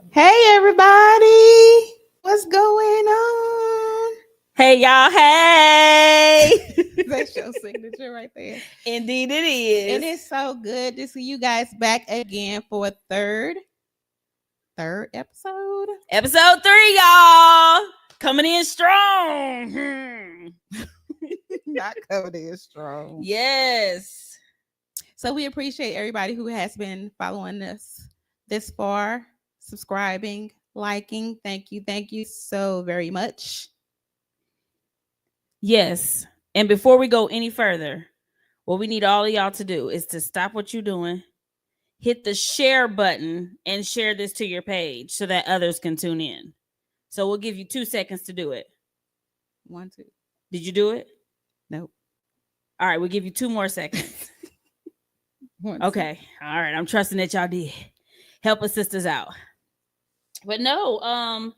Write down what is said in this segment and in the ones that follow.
Hey everybody, what's going on? Hey y'all, hey! That's your signature right there. Indeed it is. And it's so good to see you guys back again for a third episode. Episode 3, y'all. Coming in strong. Not coming in strong. Yes. So we appreciate everybody who has been following us this far, subscribing, liking. Thank you so very much. Yes. And before we go any further, what we need all of y'all to do is to stop what you're doing, hit the share button, and share this to your page so that others can tune in. So we'll give you 2 seconds to do it. 1, 2. Did you do it? Nope. All right, we'll give you 2 more seconds. 1, Okay. All right. I'm trusting that y'all did. Help us sisters out. But no,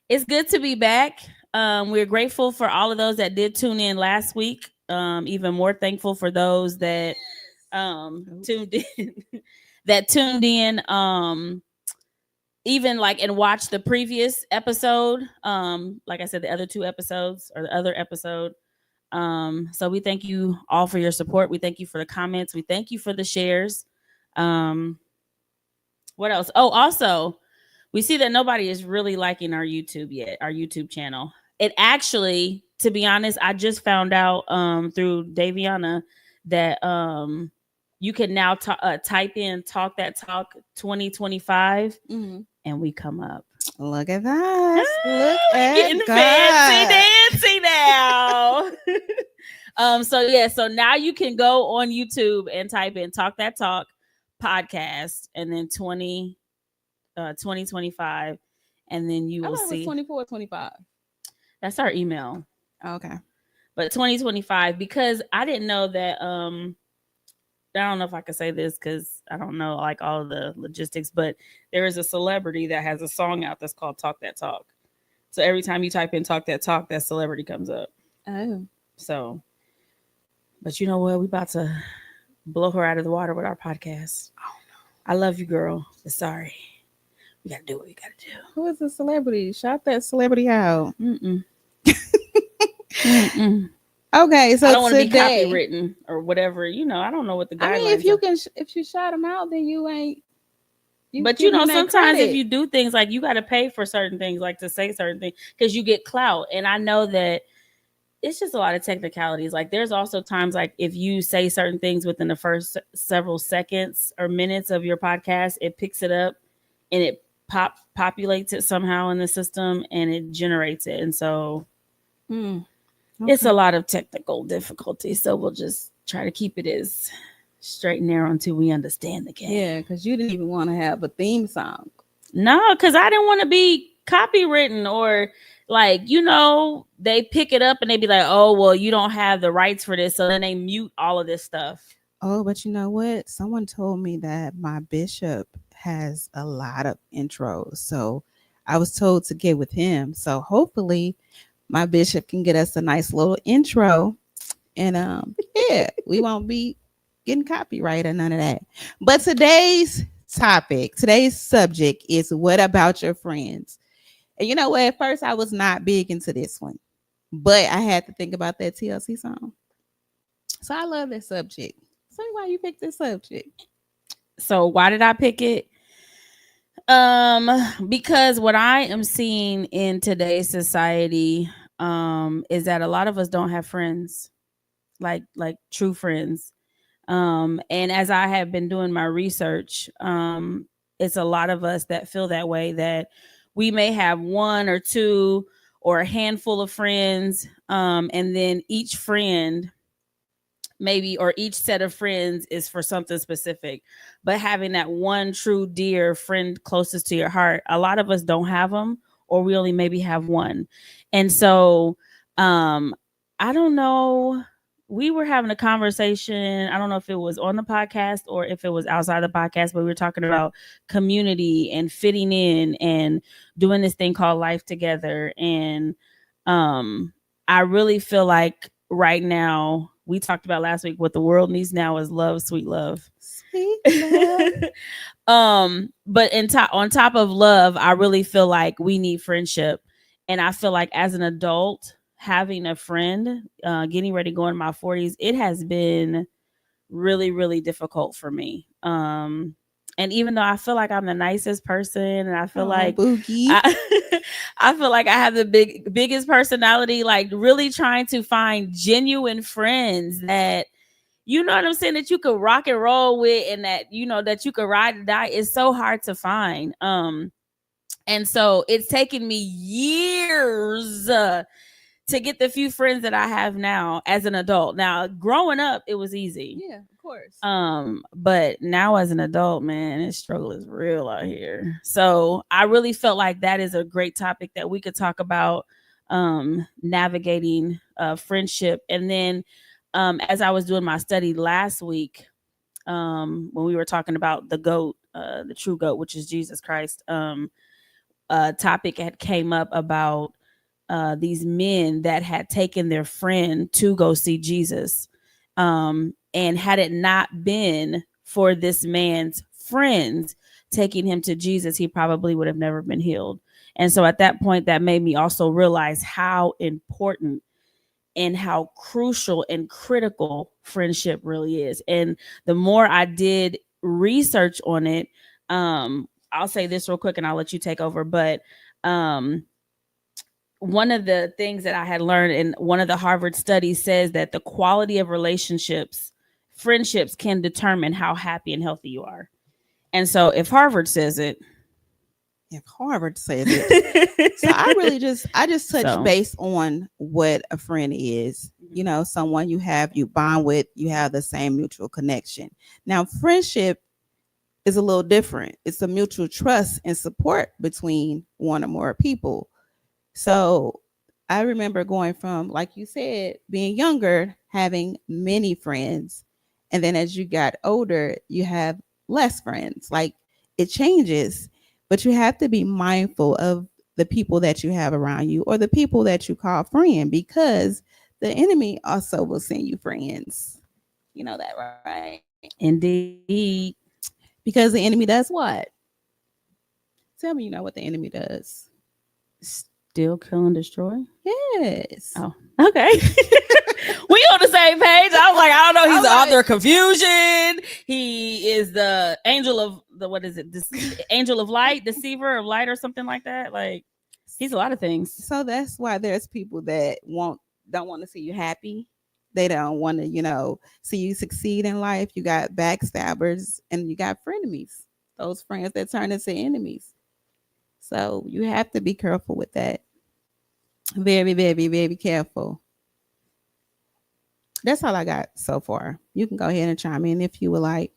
it's good to be back. We're grateful for all of those that did tune in last week. Even more thankful for those that tuned in. Even like and watched the previous episode. Like I said, the other 2 episodes or the other episode. So we thank you all for your support. We thank you for the comments. We thank you for the shares. What else? Oh, also, we see that nobody is really liking our YouTube yet, our YouTube channel. It actually, to be honest, I just found out through Daviana that you can now type in Talk That Talk 2025 and we come up. Look at that. Look at getting fancy now. So now you can go on YouTube and type in Talk That Talk podcast and then 2025 and then you will see 24 25. That's our email. Okay. But 2025, because I didn't know that I don't know if I could say this because I don't know like all of the logistics, but there is a celebrity that has a song out that's called Talk That Talk. So every time you type in Talk That Talk, that celebrity comes up. Oh. So, but you know what? We about to blow her out of the water with our podcast. Oh no. I love you, girl. But sorry. We got to do what we got to do. Who is the celebrity? Shout that celebrity out. Mm-mm. Okay, so I don't want to be copywritten or whatever. You know, I don't know what the guidelines. I mean, if you shout them out, then you ain't. But you know, sometimes if you do things like you got to pay for certain things, like to say certain things, because you get clout. And I know that it's just a lot of technicalities. Like there's also times like if you say certain things within the first several seconds or minutes of your podcast, it picks it up and it populates it somehow in the system and it generates it. And so it's a lot of technical difficulty. So we'll just try to keep it as straight and narrow until we understand the game. Yeah, because you didn't even want to have a theme song. No, because I didn't want to be copywritten or like, you know, they pick it up and they be like, oh, well, you don't have the rights for this. So then they mute all of this stuff. Oh, but you know what? Someone told me that my bishop has a lot of intros. So I was told to get with him. So hopefully my bishop can get us a nice little intro. And yeah, we won't be getting copyright or none of that. But today's subject is what about your friends? And you know what? At first I was not big into this one, but I had to think about that TLC song. So I love this subject. Tell me why you picked this subject. So why did I pick it? Because what I am seeing in today's society is that a lot of us don't have friends, like true friends. And as I have been doing my research, it's a lot of us that feel that way, that we may have 1 or 2 or a handful of friends, and then each friend maybe, or each set of friends is for something specific, but having that one true dear friend closest to your heart, a lot of us don't have them, or we only maybe have one. And so, I don't know. We were having a conversation. I don't know if it was on the podcast or if it was outside the podcast, but we were talking about community and fitting in and doing this thing called life together. And, I really feel like right now, we talked about last week, what the world needs now is love, sweet love. Sweet love. But on top of love, I really feel like we need friendship. And I feel like as an adult, having a friend, getting ready to go in my 40s, it has been really, really difficult for me. And even though I feel like I'm the nicest person, and I feel like Boogie. I feel like I have the biggest personality, like really trying to find genuine friends that, you know what I'm saying, that you could rock and roll with, and that, you know, that you could ride or die, is so hard to find. And so it's taken me years to get the few friends that I have now as an adult. Now, growing up, it was easy. Yeah, of course. But now as an adult, man, this struggle is real out here. So I really felt like that is a great topic that we could talk about, navigating friendship. And then as I was doing my study last week, when we were talking about the GOAT, the true GOAT, which is Jesus Christ, a topic had came up about these men that had taken their friend to go see Jesus. And had it not been for this man's friends taking him to Jesus, he probably would have never been healed. And so at that point, that made me also realize how important and how crucial and critical friendship really is. And the more I did research on it, I'll say this real quick and I'll let you take over. But one of the things that I had learned in one of the Harvard studies says that the quality of relationships, friendships, can determine how happy and healthy you are. And so if Harvard says it, if Harvard says it, so I just touch base on what a friend is. You know, someone you bond with, you have the same mutual connection. Now, friendship is a little different. It's a mutual trust and support between one or more people. So I remember going from, like you said, being younger, having many friends. And then as you got older, you have less friends. Like, it changes, but you have to be mindful of the people that you have around you, or the people that you call friend, because the enemy also will send you friends. You know that, right? Indeed. Because the enemy does what? Tell me, you know what the enemy does. Steal, kill, and destroy? Yes. Oh, okay. We on the same page. I was like, I don't know. He's the author of confusion. He is the angel of the, what is it? Angel of light, deceiver of light, or something like that. Like, he's a lot of things. So that's why there's people that don't want to see you happy. They don't want to, you know, see you succeed in life. You got backstabbers and you got frenemies. Those friends that turn into enemies. So you have to be careful with that. Very, very, very careful. That's all I got so far. You can go ahead and chime in if you would like.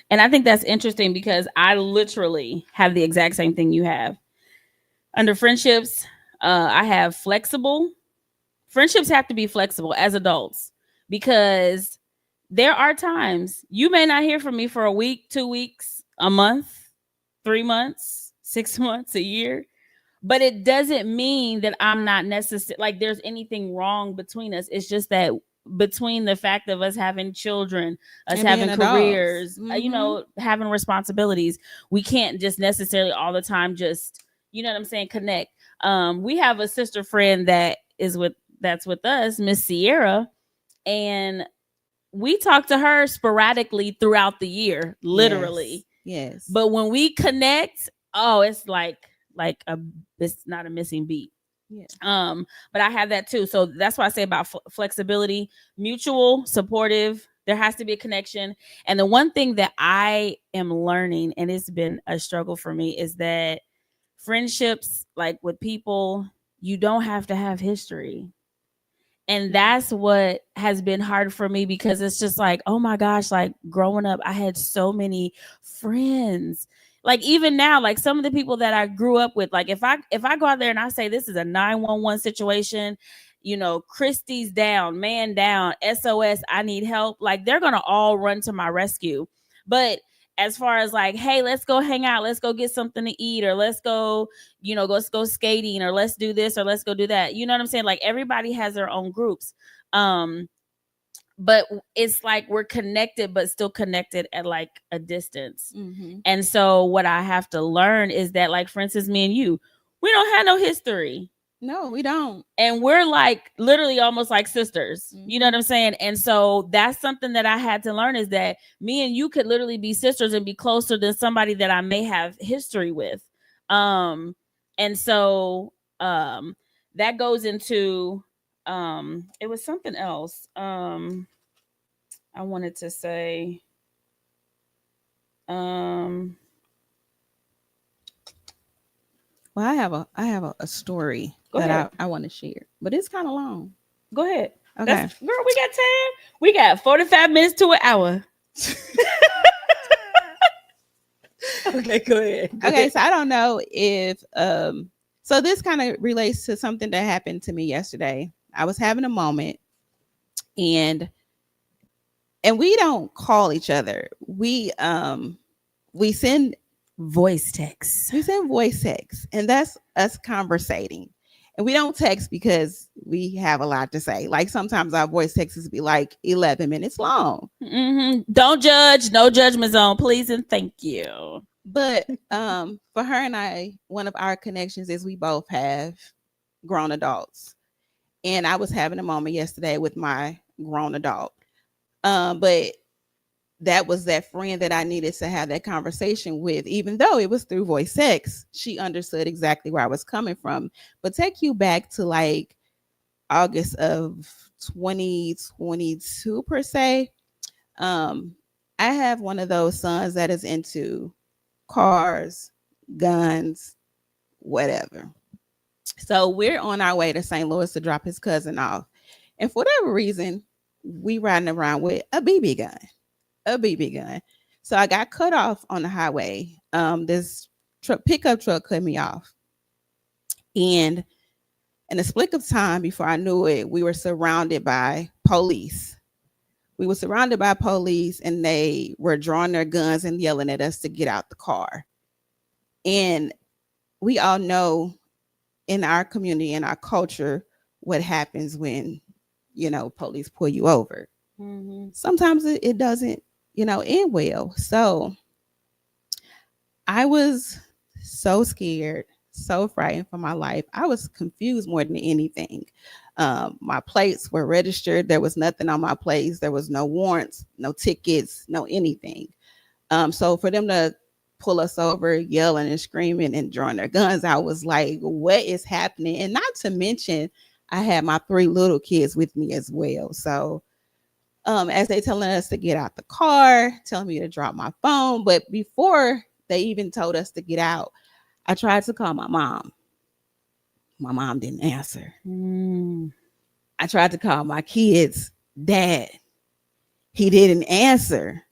And I think that's interesting because I literally have the exact same thing you have. Under friendships, I have flexible. Friendships have to be flexible as adults, because there are times you may not hear from me for a week, 2 weeks, a month, 3 months, 6 months, a year. But it doesn't mean that I'm not necessarily, like, there's anything wrong between us. It's just that between the fact of us having children, us And having being careers, adults. you know, having responsibilities, we can't just necessarily all the time just, you know what I'm saying, connect. We have a sister friend that's with us, Miss Sierra, and we talk to her sporadically throughout the year, literally. Yes. But when we connect, it's like it's not a missing beat. Yeah. But I have that too. So that's why I say about flexibility, mutual, supportive. There has to be a connection. And the one thing that I am learning, and it's been a struggle for me, is that friendships, like with people, you don't have to have history. And that's what has been hard for me, because it's just like, oh my gosh, like growing up, I had so many friends. Like even now, like some of the people that I grew up with, like if I go out there and I say this is a 911 situation, you know, Christy's down, man down, SOS, I need help, like they're gonna all run to my rescue. But as far as like, hey, let's go hang out, let's go get something to eat, or let's go, you know, let's go skating, or let's do this, or let's go do that. You know what I'm saying? Like everybody has their own groups. but it's like we're connected, but still connected at like a distance. Mm-hmm. And so what I have to learn is that, like, for instance, me and you, we don't have no history. No, we don't. And we're like literally almost like sisters. You know what I'm saying? And so that's something that I had to learn, is that me and you could literally be sisters and be closer than somebody that I may have history with. And so that goes into it was something else. I wanted to say well, I have a story Go that ahead. I want to share, but it's kind of long. Go ahead. Okay. Girl, we got time. We got 45 minutes to an hour. Okay, go ahead. Okay, so I don't know if so this kind of relates to something that happened to me yesterday. I was having a moment, and we don't call each other. We send voice text. We send voice text, and that's us conversating. And we don't text because we have a lot to say. Like sometimes our voice texts be like 11 minutes long. Mm-hmm. Don't judge. No judgment zone, please and thank you. But for her and I, one of our connections is we both have grown adults. And I was having a moment yesterday with my grown adult. But that was that friend that I needed to have that conversation with, even though it was through voice text. She understood exactly where I was coming from. But take you back to like August of 2022 per se. I have one of those sons that is into cars, guns, whatever. So we're on our way to St. Louis to drop his cousin off. And for whatever reason, we riding around with a BB gun. So I got cut off on the highway. This pickup truck cut me off. And in a split of time before I knew it, we were surrounded by police. And they were drawing their guns and yelling at us to get out the car. And we all know in our community, in our culture, what happens when, police pull you over. Mm-hmm. Sometimes it doesn't, end well. So I was so scared, so frightened for my life. I was confused more than anything. My plates were registered. There was nothing on my plates. There was no warrants, no tickets, no anything. So for them to pull us over, yelling and screaming and drawing their guns, I was like, what is happening? And not to mention, I had my 3 little kids with me as well. So as they telling us to get out the car, telling me to drop my phone. But before they even told us to get out, I tried to call my mom. My mom didn't answer. I tried to call my kids' dad. He didn't answer.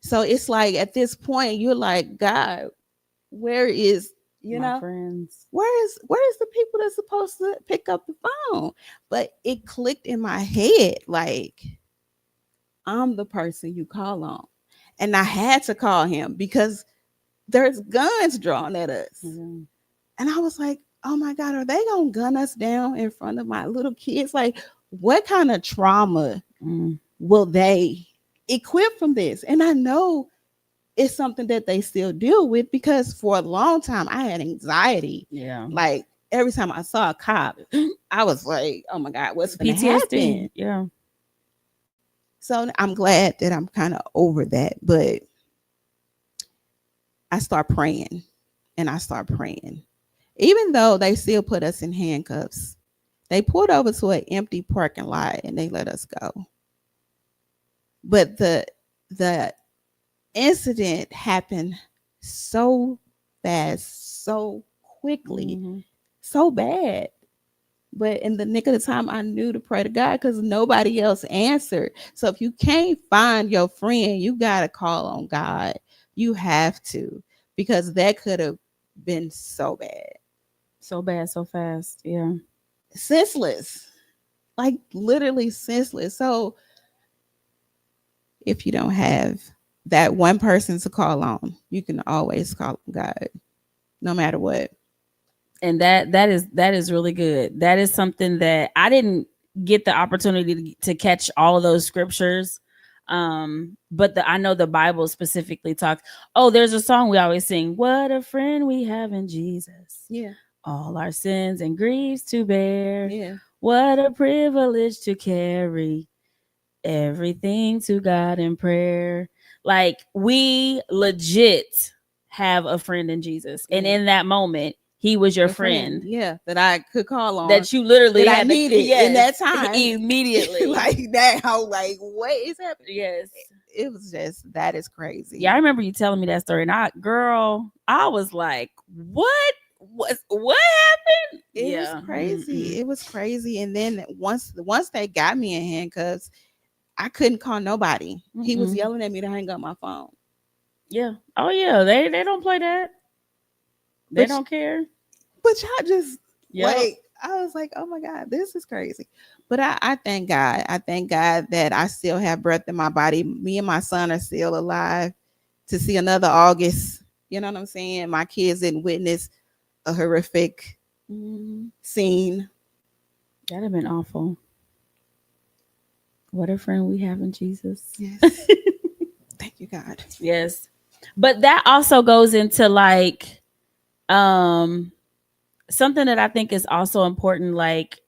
So it's like at this point, you're like, God, where is, my friends? Where is the people that's supposed to pick up the phone? But it clicked in my head, like, I'm the person you call on. And I had to call him because there's guns drawn at us. Mm-hmm. And I was like, oh my God, are they going to gun us down in front of my little kids? Like, what kind of trauma will they equip from this? And I know it's something that they still deal with because for a long time I had anxiety. Yeah. Like every time I saw a cop, I was like, oh my God, what's going to happen? Yeah. So I'm glad that I'm kind of over that, but I start praying. Even though they still put us in handcuffs, they pulled over to an empty parking lot and they let us go. But the incident happened so fast, so quickly, so bad. But in the nick of the time, I knew to pray to God because nobody else answered. So if you can't find your friend, you got to call on God. You have to, because that could have been so bad. So bad, so fast. Yeah. Senseless. Like literally senseless. So if you don't have that one person to call on, you can always call on God, no matter what. And that is really good. That is something that I didn't get the opportunity to catch all of those scriptures. But I know the Bible specifically talks. Oh, there's a song we always sing. What a friend we have in Jesus. Yeah. All our sins and griefs to bear. Yeah. What a privilege to carry everything to God in prayer. Like, we legit have a friend in Jesus. And in that moment, he was your friend. Yeah, that I could call on. That you literally that had I needed in that time. Immediately. Like that. I was like, what is happening? Yes. It was just, that is crazy. Yeah, I remember you telling me that story. And I was like, what happened? It was crazy. Mm-mm. It was crazy. And then once they got me in handcuffs, I couldn't call nobody. He was yelling at me to hang up my phone. Yeah. Oh yeah. They don't play that. They don't care. But y'all just like, I was like, oh my God, this is crazy. But I thank God. I thank God that I still have breath in my body. Me and my son are still alive to see another August. You know what I'm saying? My kids didn't witness a horrific scene. That'd have been awful. What a friend we have in Jesus. Yes. Thank you, God. Yes. But that also goes into like something that I think is also important, like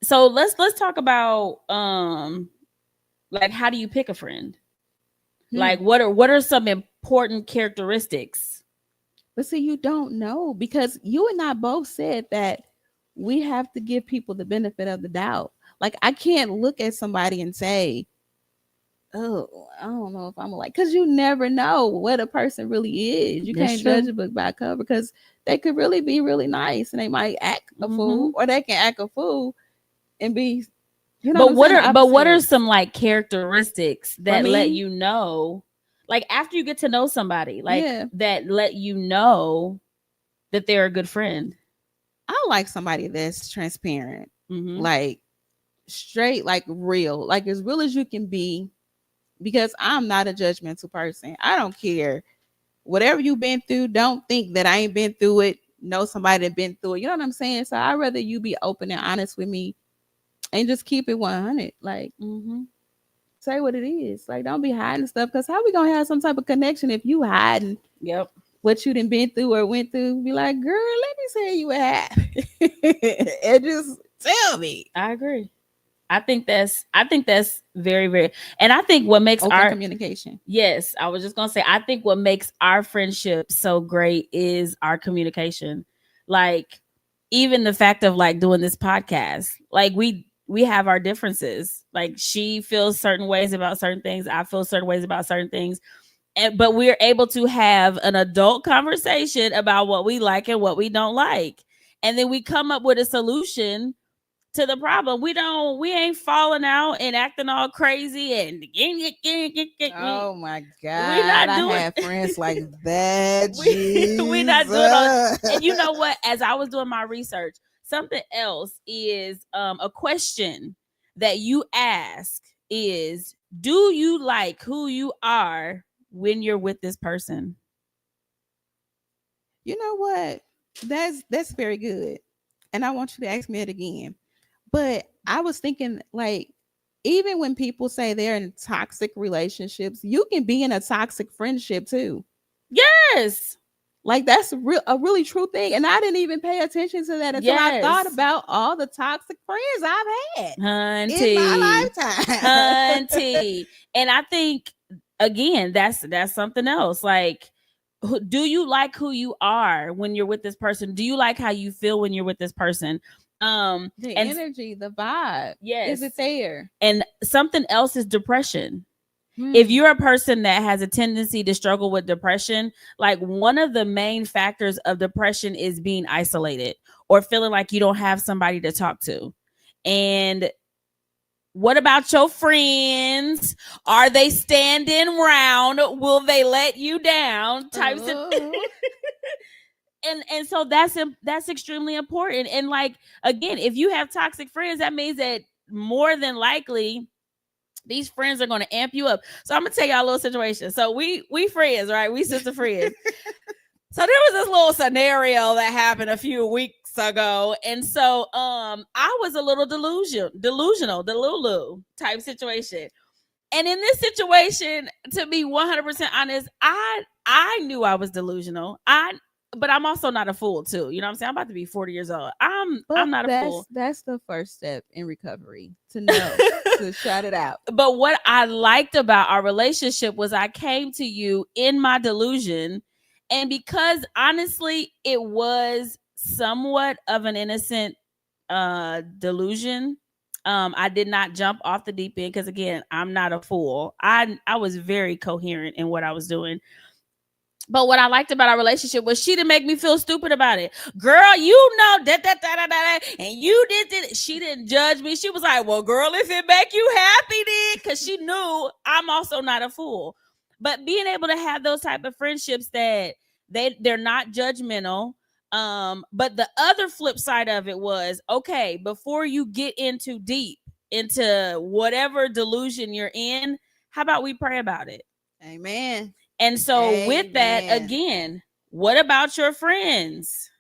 so let's talk about like, how do you pick a friend? Like, what are some important characteristics? But see, you don't know, because you and I both said that we have to give people the benefit of the doubt. Like, I can't look at somebody and say, oh, I don't know if I'm like, because you never know what a person really is. You can't judge a book by cover, because they could really be really nice and they might act a fool, or they can act a fool and be, you know. But what are some like characteristics that let you know, like, after you get to know somebody, like that let you know that they're a good friend? I like somebody that's transparent, like straight, like real, like as real as you can be. Because I'm not a judgmental person. I don't care. Whatever you've been through, don't think that I ain't been through it. Know somebody that been through it. You know what I'm saying? So I'd rather you be open and honest with me and just keep it 100. Like, say what it is. Like, don't be hiding stuff. Because how we going to have some type of connection if you hiding what you done been through or went through? Be like, girl, let me tell you what happened. And just tell me. I agree. I think that's very, very, and I think what makes our communication. Yes, I was just gonna say, I think what makes our friendship so great is our communication. Like, even the fact of like doing this podcast, like we have our differences. Like, she feels certain ways about certain things, I feel certain ways about certain things, but we're able to have an adult conversation about what we like and what we don't like, and then we come up with a solution to the problem. We ain't falling out and acting all crazy and oh my God, we're not doing. I have friends like that. We're not doing all. And you know what? As I was doing my research, something else is a question that you ask is, do you like who you are when you're with this person? You know what? That's very good. And I want you to ask me it again. But I was thinking, like, even when people say they're in toxic relationships, you can be in a toxic friendship too. Yes. Like, that's a really true thing. And I didn't even pay attention to that until I thought about all the toxic friends I've had in my lifetime. Hunty. And I think, again, that's something else. Like, do you like who you are when you're with this person? Do you like how you feel when you're with this person? The energy, the vibe. Yes. Is it there? And something else is depression. If you're a person that has a tendency to struggle with depression, like, one of the main factors of depression is being isolated or feeling like you don't have somebody to talk to. And what about your friends? Are they standing around? Will they let you down? Types of And so that's extremely important. And like, again, if you have toxic friends, that means that more than likely these friends are going to amp you up. So I'm gonna tell y'all a little situation. So we friends, right? We sister friends. So there was this little scenario that happened a few weeks ago. And so I was a little delusional, Delulu type situation. And in this situation, to be 100% honest, I knew I was delusional. But I'm also not a fool too. You know what I'm saying? I'm about to be 40 years old. I'm not a fool. That's the first step in recovery, to know, to shout it out. But what I liked about our relationship was I came to you in my delusion. And because honestly, it was somewhat of an innocent delusion. I did not jump off the deep end because again, I'm not a fool. I was very coherent in what I was doing. But what I liked about our relationship was she didn't make me feel stupid about it. Girl, you know that, and you did it. She didn't judge me. She was like, well, girl, if it make you happy, then, because she knew I'm also not a fool. But being able to have those type of friendships that they're not judgmental. But the other flip side of it was, okay, before you get into deep into whatever delusion you're in, how about we pray about it? Amen. And so with that, again, what about your friends?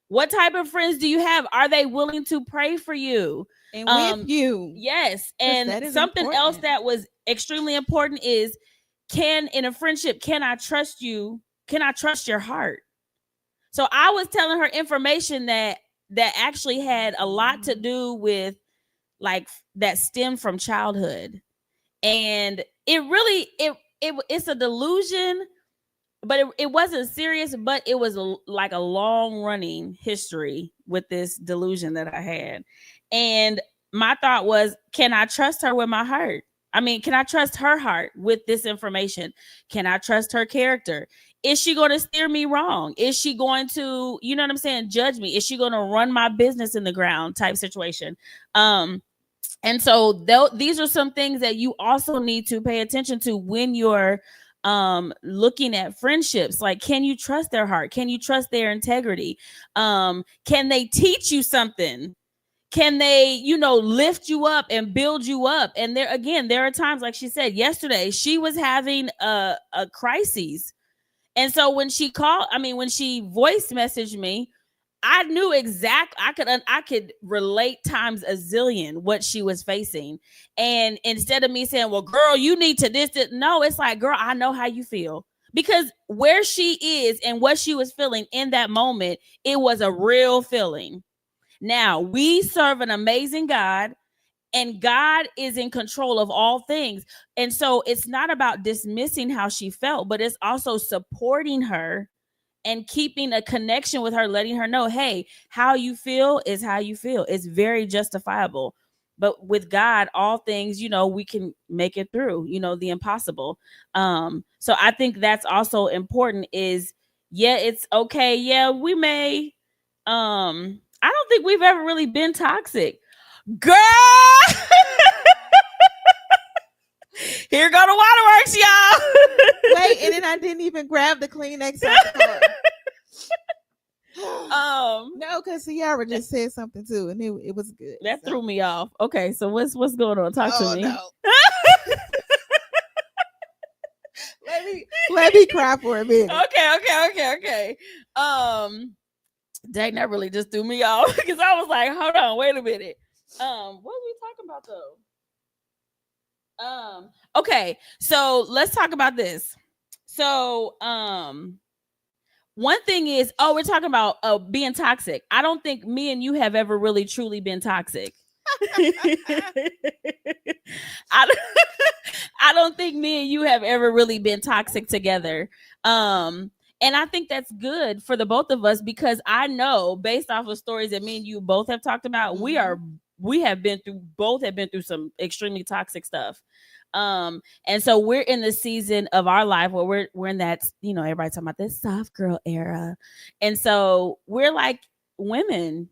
What type of friends do you have? Are they willing to pray for you? And with you? Yes. And something else that was extremely important is, in a friendship, can I trust you? Can I trust your heart? So I was telling her information that actually had a lot to do with like that stemmed from childhood. And it really, it's a delusion, but it wasn't serious, but it was like a long running history with this delusion that I had. And my thought was, can I trust her with my heart? I mean, can I trust her heart with this information? Can I trust her character? Is she going to steer me wrong? Is she going to, you know what I'm saying, judge me? Is she going to run my business in the ground type situation? And so these are some things that you also need to pay attention to when you're looking at friendships. Like, can you trust their heart? Can you trust their integrity? Can they teach you something? Can they, lift you up and build you up? And there are times, like she said yesterday, she was having a crisis. And so when she when she voice messaged me, I knew I could relate times a zillion what she was facing. And instead of me saying, well, girl, you need to this. No, it's like, girl, I know how you feel. Because where she is and what she was feeling in that moment, it was a real feeling. Now, we serve an amazing God, and God is in control of all things. And so it's not about dismissing how she felt, but it's also supporting her and keeping a connection with her, letting her know, hey, how you feel is how you feel. It's very justifiable. But with God, all things, we can make it through, the impossible. So I think that's also important is, it's okay. Yeah, we may. I don't think we've ever really been toxic. Girl! Here go the waterworks, y'all. Wait, and then I didn't even grab the Kleenex off the floor. No, because Ciara just said something too, and it was good. That threw me off. Okay, so what's going on? Talk to me. No. let me cry for a minute. Okay. Dang, that really just threw me off because I was like, hold on, wait a minute. What are we talking about though? Okay, so let's talk about this. So, one thing is, we're talking about being toxic. I don't think me and you have ever really truly been toxic. I don't think me and you have ever really been toxic together. And I think that's good for the both of us because I know based off of stories that me and you both have talked about, mm-hmm. we have been through some extremely toxic stuff. And so we're in the season of our life where we're in that, everybody talking about this soft girl era. And so we're like women,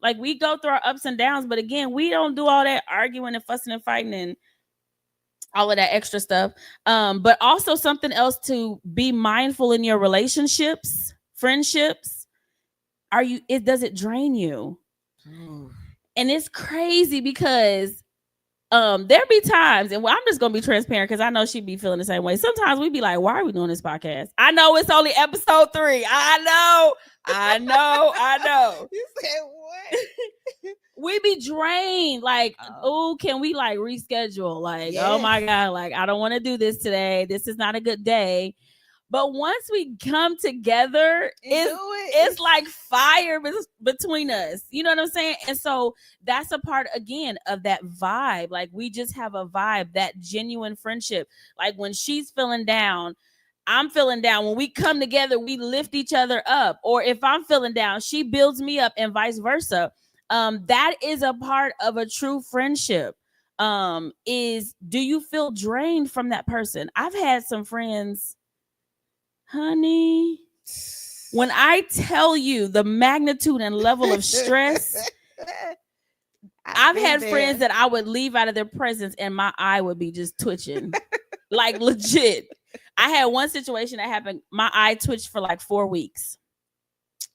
like we go through our ups and downs, but again, we don't do all that arguing and fussing and fighting and all of that extra stuff. But also something else to be mindful in your relationships, friendships. Does it drain you? And it's crazy because There be times, and I'm just gonna be transparent because I know she'd be feeling the same way. Sometimes we be like, why are we doing this podcast? I know it's only episode 3. I know. You said what? We be drained. Like, oh, can we like reschedule? Like, oh my God, like I don't want to do this today. This is not a good day. But once we come together, it's like fire between us. You know what I'm saying? And so that's a part, again, of that vibe. Like, we just have a vibe, that genuine friendship. Like, when she's feeling down, I'm feeling down. When we come together, we lift each other up. Or if I'm feeling down, she builds me up, and vice versa. That is a part of a true friendship. Is, do you feel drained from that person? I've had some friends... Honey, when I tell you the magnitude and level of stress, I've had friends that I would leave out of their presence and my eye would be just twitching. Like, legit. I had one situation that happened. My eye twitched for like 4 weeks.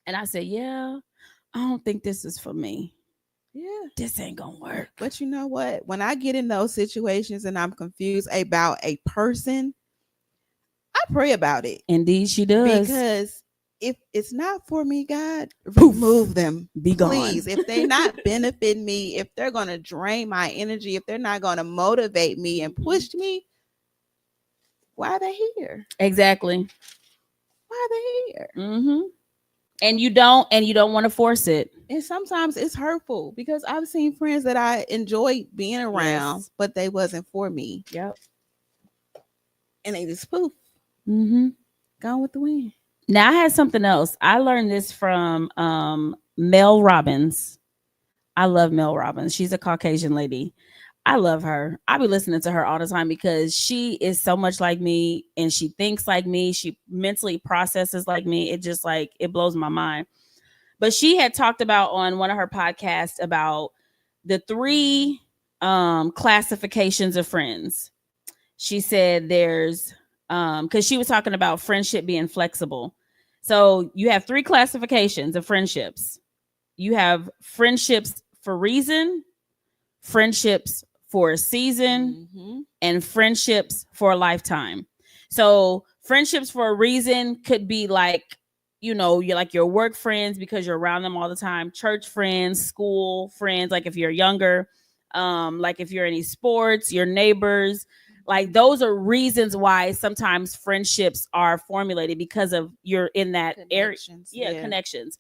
And I said, yeah, I don't think this is for me. Yeah, this ain't gonna work. But you know what? When I get in those situations and I'm confused about a person, I pray about it. Indeed, she does. Because if it's not for me, God, remove them. Be gone. Please. If they're not benefiting me, if they're going to drain my energy, if they're not going to motivate me and push me, why are they here? Exactly. Why are they here? Mm-hmm. And you don't want to force it. And sometimes it's hurtful because I've seen friends that I enjoyed being around, but they wasn't for me. Yep. And they just poof. Mm-hmm. Gone with the wind. Now I had something else. I learned this from Mel Robbins. I love Mel Robbins. She's a Caucasian lady. I love her. I be listening to her all the time because she is so much like me and she thinks like me. She mentally processes like me. It just like, it blows my mind. But she had talked about on one of her podcasts about the 3 classifications of friends. She said there's because she was talking about friendship being flexible. So you have 3 classifications of friendships. You have friendships for reason, friendships for a season, and friendships for a lifetime. So friendships for a reason could be like, you know, you're like your work friends because you're around them all the time, church friends, school friends, like if you're younger, like if you're in any sports, your neighbors. Like, those are reasons why sometimes friendships are formulated because of you're in that area. Yeah, connections.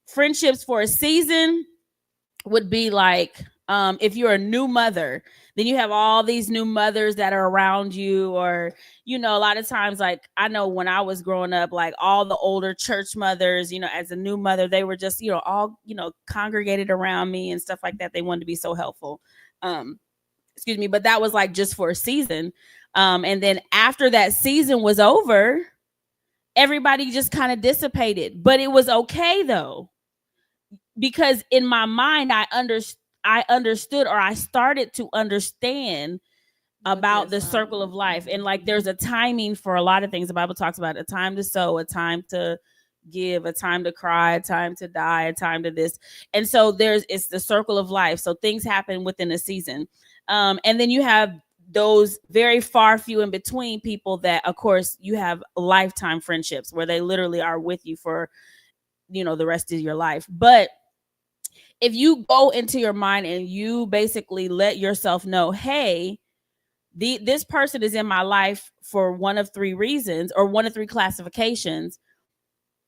Friendships for a season would be like, if you're a new mother, then you have all these new mothers that are around you. Or, you know, a lot of times, like, I know when I was growing up, like all the older church mothers, you know, as a new mother, they were just, you know, all, you know, congregated around me and stuff like that. They wanted to be so helpful. Excuse me, but that was like just for a season. And then after that season was over, everybody just kind of dissipated. But it was okay though, because in my mind, I understood, or I started to understand about the circle of life. And like, there's a timing for a lot of things. The Bible talks about a time to sow, a time to give, a time to cry, a time to die, a time to this. And so it's the circle of life. So things happen within a season. And then you have those very far few in between people that, of course, you have lifetime friendships where they literally are with you for, you know, the rest of your life. But if you go into your mind and you basically let yourself know, hey, this person is in my life for one of 3 reasons, or one of 3 classifications.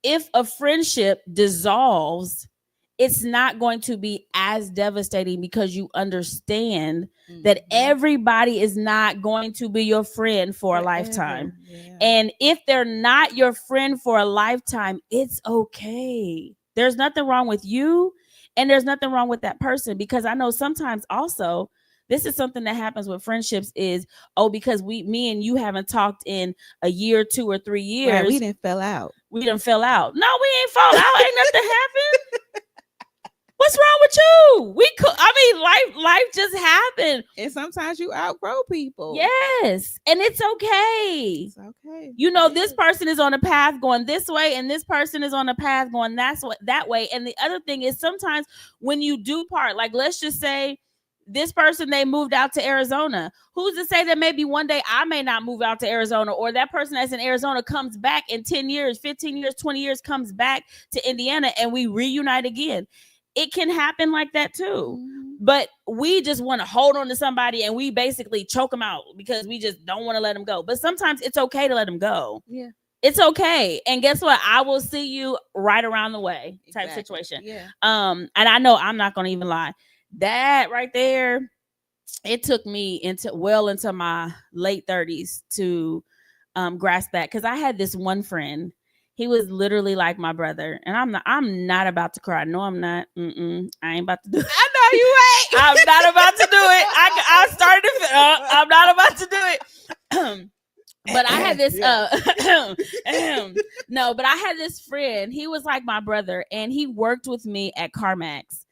If a friendship dissolves, it's not going to be as devastating because you understand that everybody is not going to be your friend for a lifetime. Yeah. And if they're not your friend for a lifetime, it's okay. There's nothing wrong with you, and there's nothing wrong with that person. Because I know sometimes also, this is something that happens with friendships is, because me and you haven't talked in a year, 2 or 3 years. Right, we didn't fell out. No, we ain't fall out. Ain't nothing happened. What's wrong with you? Life just happened. And sometimes you outgrow people. Yes. And it's okay. It's okay. You know, this person is on a path going this way, and this person is on a path going that way. And the other thing is, sometimes when you do part, like, let's just say this person, they moved out to Arizona. Who's to say that maybe one day I may not move out to Arizona, or that person that's in Arizona comes back in 10 years, 15 years, 20 years, comes back to Indiana and we reunite again. It can happen like that too. But we just want to hold on to somebody and we basically choke them out because we just don't want to let them go. But sometimes it's okay to let them go. Yeah. It's okay. And guess what? I will see you right around the way type situation. Yeah. And I know I'm not going to even lie. That right there, it took me into my late 30s to grasp that, because I had this one friend. He was literally like my brother, and I'm not about to cry. No, I'm not. I ain't about to do it. I know you ain't. I'm not about to do it. I started to. I'm not about to do it. But I had this no, but I had this friend. He was like my brother, and he worked with me at CarMax.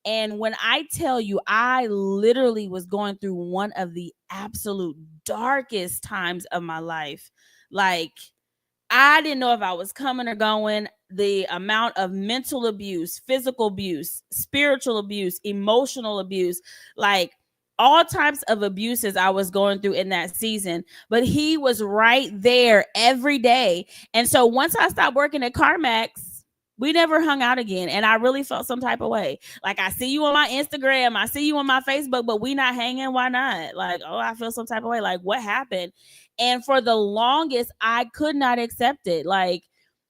And when I tell you, I literally was going through one of the absolute darkest times of my life. Like, I didn't know if I was coming or going. The amount of mental abuse, physical abuse, spiritual abuse, emotional abuse, like all types of abuses I was going through in that season. But he was right there every day. And so once I stopped working at CarMax, we never hung out again. And I really felt some type of way. Like, I see you on my Instagram, I see you on my Facebook, but we not hanging. Why not? Like, oh, I feel some type of way. Like, what happened? And for the longest, I could not accept it. Like,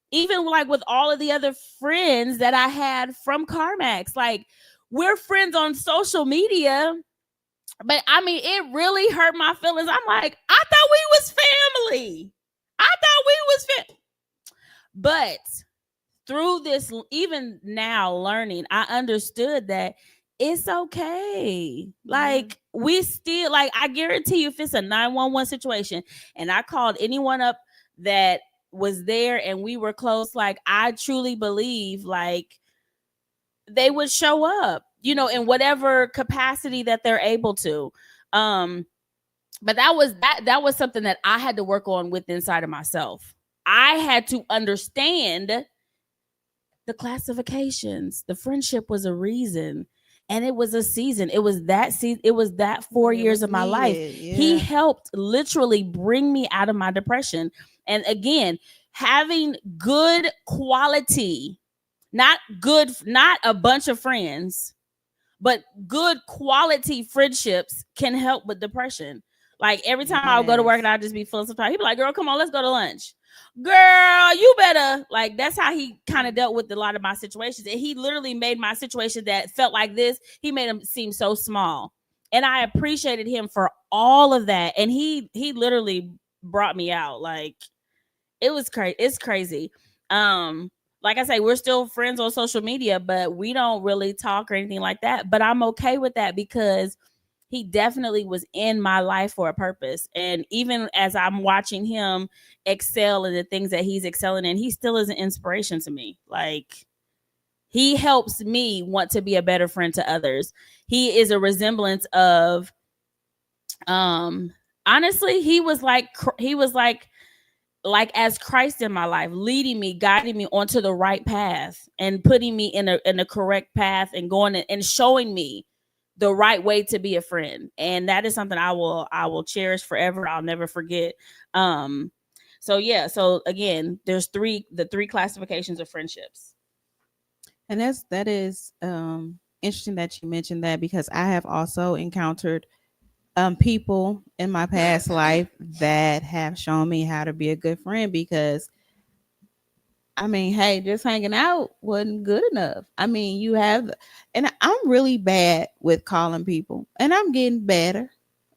even like with all of the other friends that I had from CarMax, like, we're friends on social media. But I mean, it really hurt my feelings. I'm like, I thought we was family. But through this, even now learning, I understood that it's okay. Like, we still, like, I guarantee you, if it's a 911 situation and I called anyone up that was there and we were close, like, I truly believe, like, they would show up, in whatever capacity that they're able to. But that was something that I had to work on with inside of myself. I had to understand the classifications. The friendship was a reason, and it was a season. It was that season. It was that 4 years of my life. Yeah. He helped literally bring me out of my depression. And again, having good quality, not a bunch of friends, but good quality friendships can help with depression. Like, every time I would go to work and I'd just be feeling some time, he'd be like, girl, come on, let's go to lunch. Girl, you better. Like, that's how he kind of dealt with a lot of my situations. And he literally made my situation that felt like this, he made them seem so small. And I appreciated him for all of that. And he literally brought me out. Like, it was crazy. It's crazy. Like I say, we're still friends on social media, but we don't really talk or anything like that. But I'm okay with that, because he definitely was in my life for a purpose. And even as I'm watching him excel in the things that he's excelling in, he still is an inspiration to me. Like, he helps me want to be a better friend to others. He is a resemblance of, honestly, he was like as Christ in my life, leading me, guiding me onto the right path and putting me in a correct path and going and showing me the right way to be a friend. And that is something I will cherish forever. I'll never forget. So yeah. So again, there's the three classifications of friendships. And that is interesting that you mentioned that, because I have also encountered people in my past life that have shown me how to be a good friend, because I mean, hey, just hanging out wasn't good enough. I mean, and I'm really bad with calling people, and I'm getting better,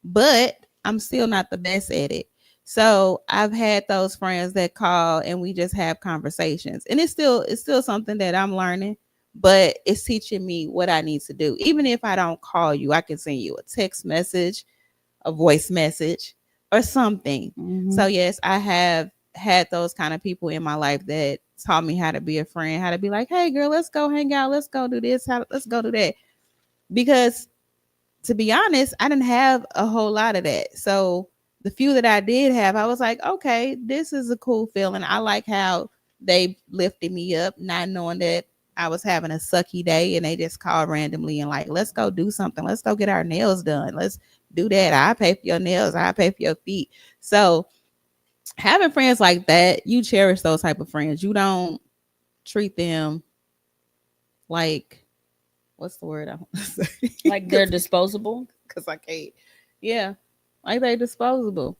but I'm still not the best at it. So I've had those friends that call and we just have conversations, and it's still something that I'm learning, but it's teaching me what I need to do. Even if I don't call you, I can send you a text message, a voice message, or something. Mm-hmm. So yes, I have had those kind of people in my life that taught me how to be a friend, how to be like, hey girl, let's go hang out, let's go do this, let's go do that. Because to be honest, I didn't have a whole lot of that. So the few that I did have, I was like, okay, this is a cool feeling. I like how they lifted me up, not knowing that I was having a sucky day and they just called randomly and like, let's go do something. Let's go get our nails done. Let's do that. I pay for your nails. I pay for your feet. So having friends like that, you cherish those type of friends. You don't treat them like, what's the word I want to say? Like they're disposable. Because I can't. Yeah, like they're disposable.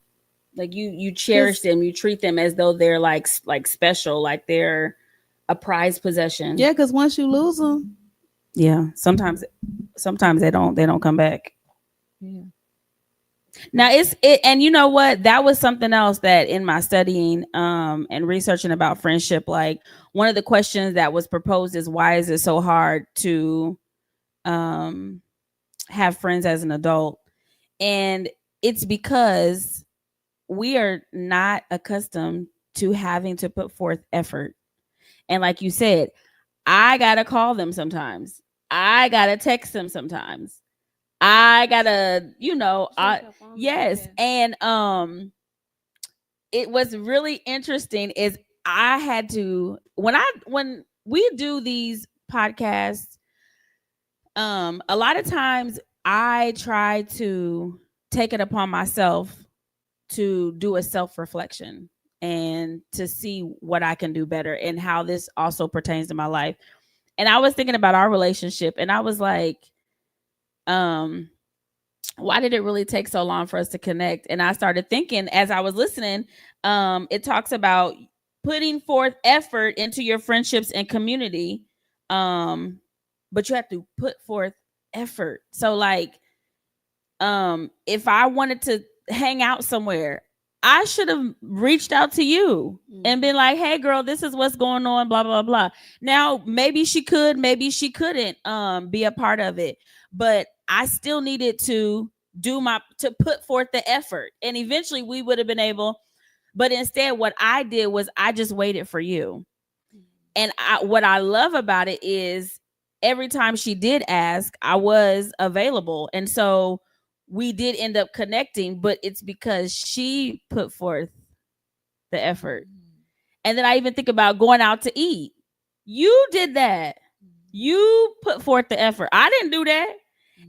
Like you cherish them. You treat them as though they're like special, like they're a prized possession. Yeah, because once you lose them, yeah, sometimes they don't come back. yeah. Now and you know what? That was something else that in my studying and researching about friendship, like one of the questions that was proposed is why is it so hard to have friends as an adult? And it's because we are not accustomed to having to put forth effort. And like you said, I gotta call them sometimes. I gotta text them sometimes. I gotta, yes. And it was really interesting is I had to when we do these podcasts, a lot of times I try to take it upon myself to do a self-reflection and to see what I can do better and how this also pertains to my life. And I was thinking about our relationship and I was like, why did it really take so long for us to connect? And I started thinking as I was listening, it talks about putting forth effort into your friendships and community. But you have to put forth effort. So like, if I wanted to hang out somewhere, I should have reached out to you and been like, hey girl, this is what's going on, blah, blah, blah. Now, maybe she could, maybe she couldn't be a part of it, but I still needed to to put forth the effort. And eventually we would have been able, but instead what I did was I just waited for you. And what I love about it is every time she did ask, I was available. And so we did end up connecting, but it's because she put forth the effort. And then I even think about going out to eat. You did that. You put forth the effort. I didn't do that.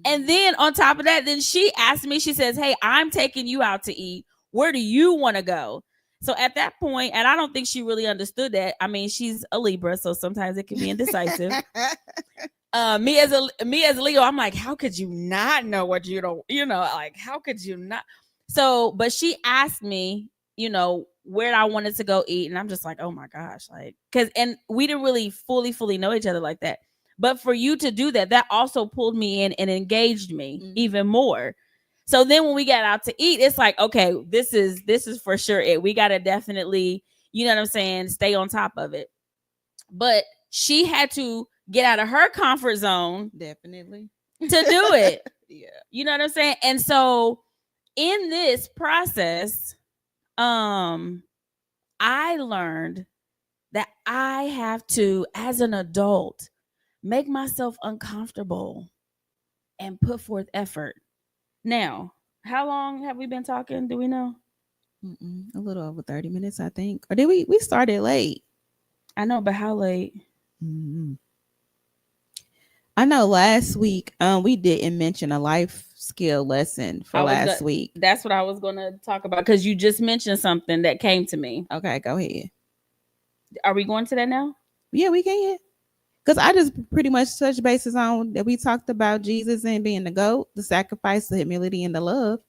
And then on top of that, then she asked me, she says, hey, I'm taking you out to eat. Where do you want to go? So at that point, and I don't think she really understood that. I mean, she's a Libra, so sometimes it can be indecisive. Me as a Leo, I'm like, how could you not know what you don't, like, how could you not? So, but she asked me, where I wanted to go eat. And I'm just like, oh my gosh, like, and we didn't really fully know each other like that. But for you to do that, that also pulled me in and engaged me even more. So then when we got out to eat, it's like, okay, this is for sure it. We got to definitely, you know what I'm saying, stay on top of it. But she had to get out of her comfort zone. Definitely. To do it. Yeah. You know what I'm saying? And so in this process, I learned that I have to, as an adult, make myself uncomfortable and put forth effort. Now, how long have we been talking? Do we know? A little over 30 minutes, I think. Or did we started late? I know, but how late? I know last week we didn't mention a life skill lesson for last week. That's what I was going to talk about because you just mentioned something that came to me. Okay, go ahead. Are we going to that now? Yeah, we can. Because I just pretty much touched bases on that. We talked about Jesus and being the GOAT, the sacrifice, the humility, and the love.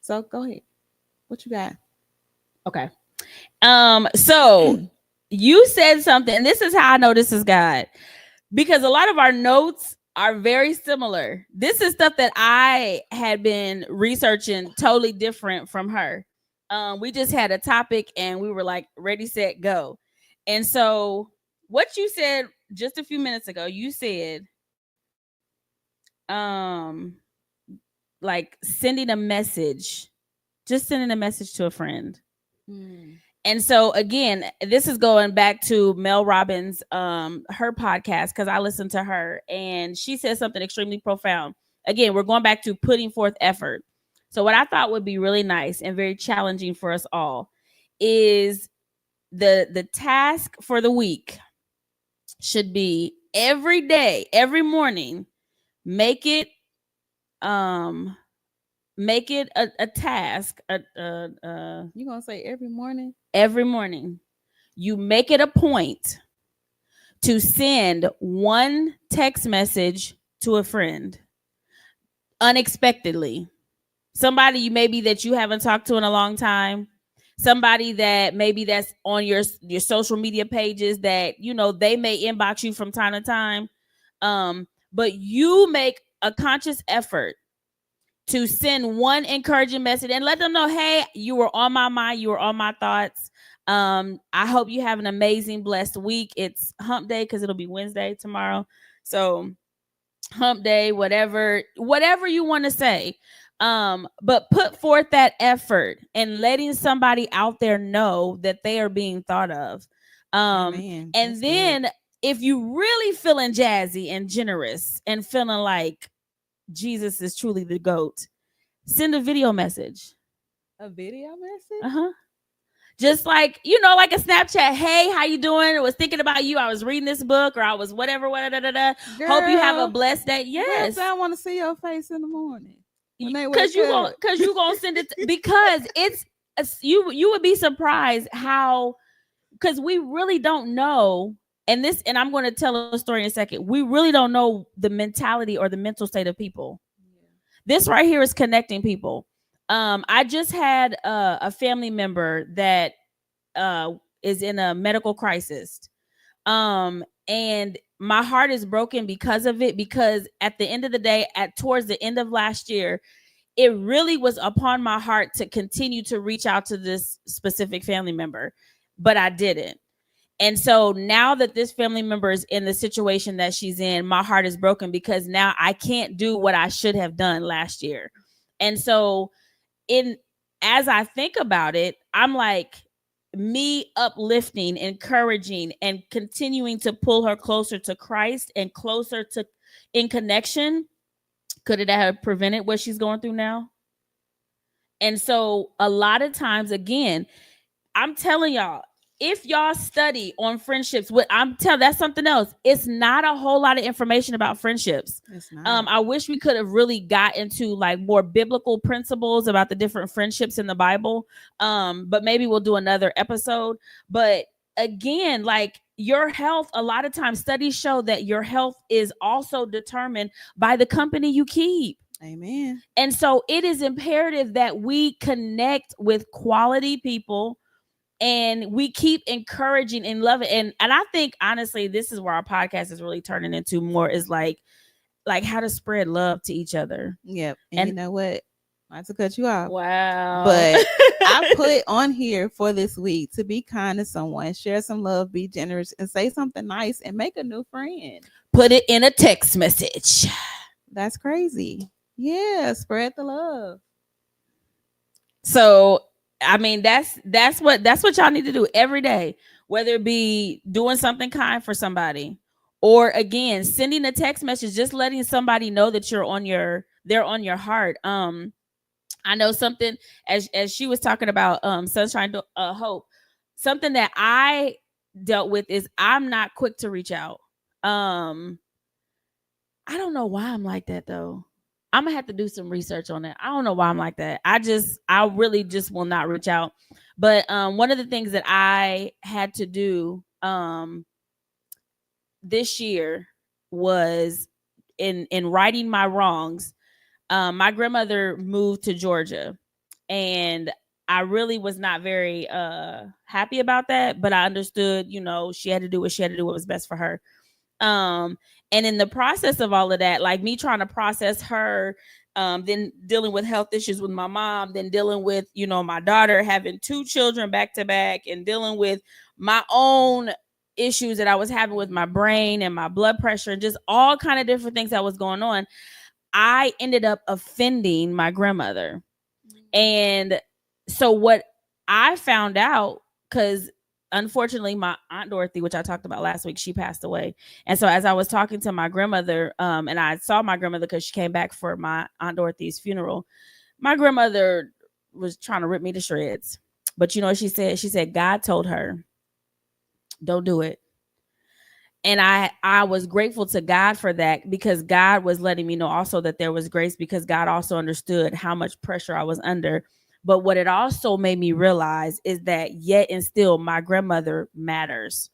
So go ahead. What you got? Okay. So you said something, and this is how I know this is God. Because a lot of our notes are very similar. This is stuff that I had been researching totally different from her. We just had a topic and we were like, ready, set, go. And so what you said just a few minutes ago, you said, like sending a message to a friend. And so again, this is going back to Mel Robbins, her podcast, because I listened to her and she said something extremely profound. Again, we're going back to putting forth effort. So what I thought would be really nice and very challenging for us all is the task for the week should be every day, every morning, make it make it a task, You gonna say every morning? every morning. You make it a point to send one text message to a friend unexpectedly. Somebody you maybe that you haven't talked to in a long time. Somebody that maybe that's on your social media pages that you know they may inbox you from time to time. But you make a conscious effort to send one encouraging message and let them know, hey, you were on my mind, you were on my thoughts. I hope you have an amazing, blessed week. It's hump day because it'll be Wednesday tomorrow. So hump day, whatever you want to say. But put forth that effort and letting somebody out there know that they are being thought of. Amen. And That's then good. if you really feeling jazzy and generous and feeling like Jesus is truly the GOAT, send a video message. A video message? Uh-huh. Just like, you know, like a Snapchat. Hey, how you doing? I was thinking about you. I was reading this book or I was whatever. Girl, Hope you have a blessed day. what Yes. if I want to see your face in the morning when they Because wake up? you gonna send it because it's you would be surprised how, because we really don't know, and I'm going to tell a story in a second. We really don't know the mentality or the mental state of people. This right here is connecting people. I just had a family member that is in a medical crisis. And my heart is broken because of it, because at the end of the day, towards the end of last year, it really was upon my heart to continue to reach out to this specific family member, but I didn't. And so now that this family member is in the situation that she's in, my heart is broken because now I can't do what I should have done last year. And so as I think about it, I'm like, me uplifting, encouraging, and continuing to pull her closer to Christ and closer to in connection, could it have prevented what she's going through now? And so a lot of times, again, I'm telling y'all, if y'all study on friendships, that's something else. It's not a whole lot of information about friendships. It's not. I wish we could have really got into like more biblical principles about the different friendships in the Bible. But maybe we'll do another episode. But again, like your health, a lot of times studies show that your health is also determined by the company you keep. Amen. And so it is imperative that we connect with quality people and we keep encouraging and loving. And I think honestly, this is where our podcast is really turning into more, is like how to spread love to each other. Yep. And you know what? Not to cut you off. Wow. But I put on here for this week to be kind to someone, share some love, be generous, and say something nice and make a new friend. Put it in a text message. That's crazy. Yeah, spread the love. So I mean, that's what y'all need to do every day, whether it be doing something kind for somebody, or again, sending a text message, just letting somebody know that they're on your heart. I know something, as she was talking about sunshine hope, something that I dealt with is I'm not quick to reach out. I don't know why I'm like that though. I'm gonna have to do some research on that. I don't know why I'm like that. I really just will not reach out. But one of the things that I had to do this year was in righting my wrongs. My grandmother moved to Georgia, and I really was not very happy about that. But I understood, she had to do what she had to do, what was best for her. And in the process of all of that, like me trying to process her, then dealing with health issues with my mom, then dealing with, my daughter having 2 children back to back, and dealing with my own issues that I was having with my brain and my blood pressure and just all kind of different things that was going on. I ended up offending my grandmother. And so what I found out, because unfortunately my Aunt Dorothy, which I talked about last week, she passed away. And so as I was talking to my grandmother, and I saw my grandmother because she came back for my Aunt Dorothy's funeral, my grandmother was trying to rip me to shreds. But you know what she said? She said, God told her, don't do it. And I was grateful to God for that, because God was letting me know also that there was grace, because God also understood how much pressure I was under. But what it also made me realize is that yet and still my grandmother matters.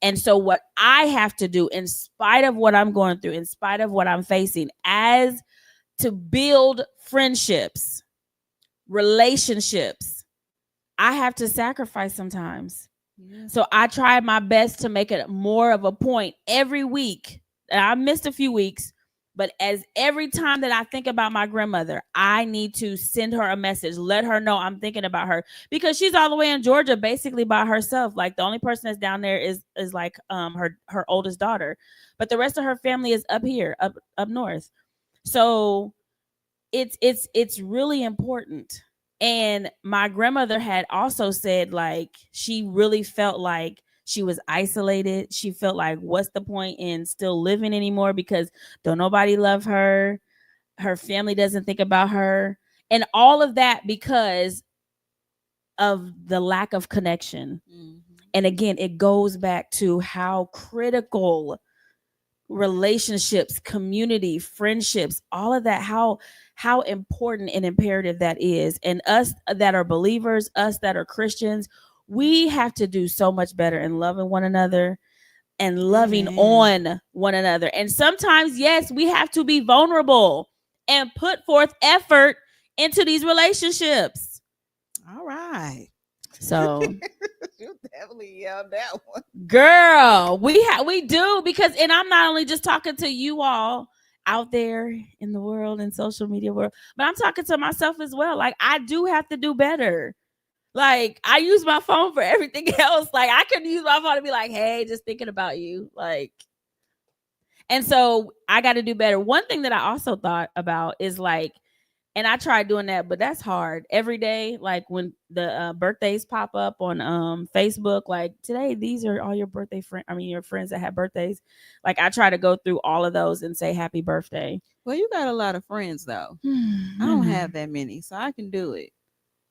And so what I have to do, in spite of what I'm going through, in spite of what I'm facing, as to build friendships, relationships, I have to sacrifice sometimes. Yeah. So I tried my best to make it more of a point every week. And I missed a few weeks, but as every time that I think about my grandmother, I need to send her a message, let her know I'm thinking about her, because she's all the way in Georgia, basically by herself. Like the only person that's down there is like her oldest daughter, but the rest of her family is up here, up north. So it's really important. And my grandmother had also said, like, she really felt like she was isolated. She felt like, what's the point in still living anymore, because don't nobody love her, her family doesn't think about her, and all of that because of the lack of connection. Mhm. And again, it goes back to how critical relationships, community, friendships, all of that, how important and imperative that is. And us that are believers, us that are Christians, we have to do so much better in loving one another and loving Amen. on one another. And sometimes, yes, we have to be vulnerable and put forth effort into these relationships. All right. So You definitely yelled that one. girl, we do, because, and I'm not only just talking to you all out there in the world and social media world, but I'm talking to myself as well. Like, I do have to do better. Like, I use my phone for everything else. Like, I could use my phone to be like, hey, just thinking about you. Like, and so I got to do better. One thing that I also thought about is like, and I tried doing that, but that's hard every day. Like when the birthdays pop up on Facebook, like today, these are all your birthday friends. I mean, your friends that have birthdays. Like I try to go through all of those and say happy birthday. Well, you got a lot of friends though. I don't have that many, so I can do it.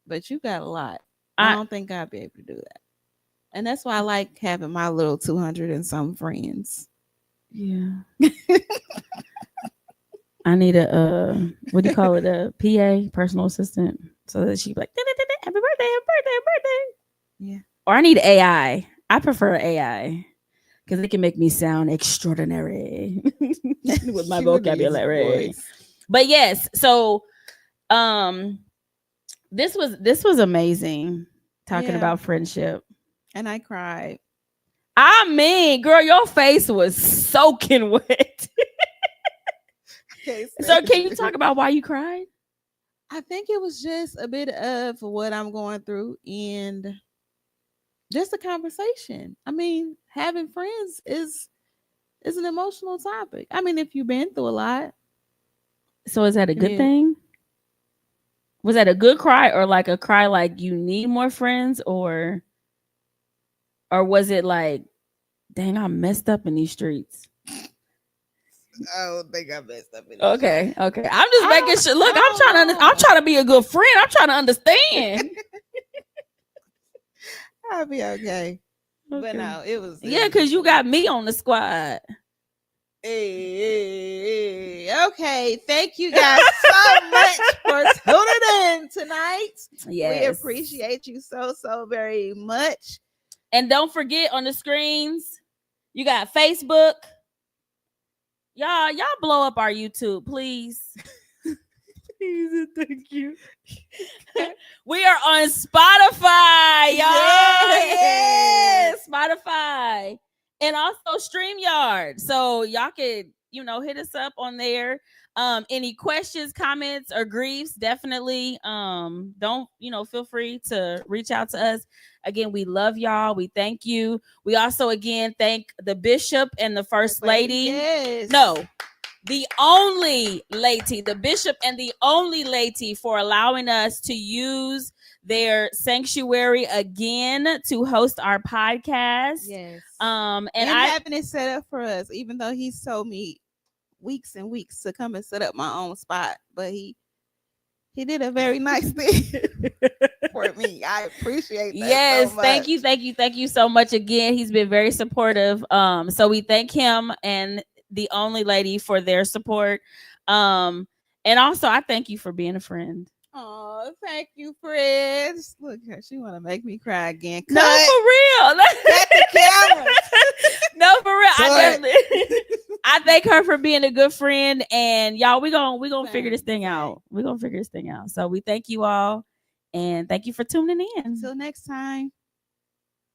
But you got a lot. I don't think I'd be able to do that. And that's why I like having my little 200 and some friends. Yeah. I need a what do you call it? A PA, personal assistant, so that she'd be like, happy birthday, happy birthday, happy birthday. Yeah. Or I need AI. I prefer AI because it can make me sound extraordinary with my vocabulary. But yes, so this was amazing talking about friendship. And I cried. I mean, girl, your face was soaking wet. So can you talk about why you cried? I think it was just a bit of what I'm going through and just a conversation. I mean, having friends is an emotional topic. I mean, if you've been through a lot. So is that a good thing? Was that a good cry, or like a cry like you need more friends, or was it like, dang, I messed up in these streets? I don't think I messed up. Okay. I'm just making sure. Look, I'm trying to be a good friend. I'm trying to understand. I'll be okay. But no, it was. Because you got me on the squad. Hey. Okay. Thank you guys so much for tuning in tonight. Yes. We appreciate you so very much. And don't forget, on the screens, you got Facebook. Y'all blow up our YouTube, please. Thank you. We are on Spotify, y'all. Yes, Spotify. And also StreamYard. So y'all could, hit us up on there. Any questions, comments, or griefs, definitely don't, feel free to reach out to us. Again, we love y'all. We thank you. We also, again, thank the bishop and the first lady. Yes. No, the only laity, the bishop and the only laity, for allowing us to use their sanctuary again to host our podcast. Yes. And having it set up for us, even though he's told me weeks and weeks to come and set up my own spot, but he did a very nice thing. support me. I appreciate that. Yes, so much. thank you so much again. He's been very supportive. So we thank him and the only lady for their support. And also I thank you for being a friend. Oh, thank you, Frizz. Look, she want to make me cry again. No, for real. Cut the camera. No, for real. I Cut. definitely I thank her for being a good friend. And y'all, we're gonna figure this thing out. We're gonna figure this thing out. So we thank you all and thank you for tuning in. Until next time.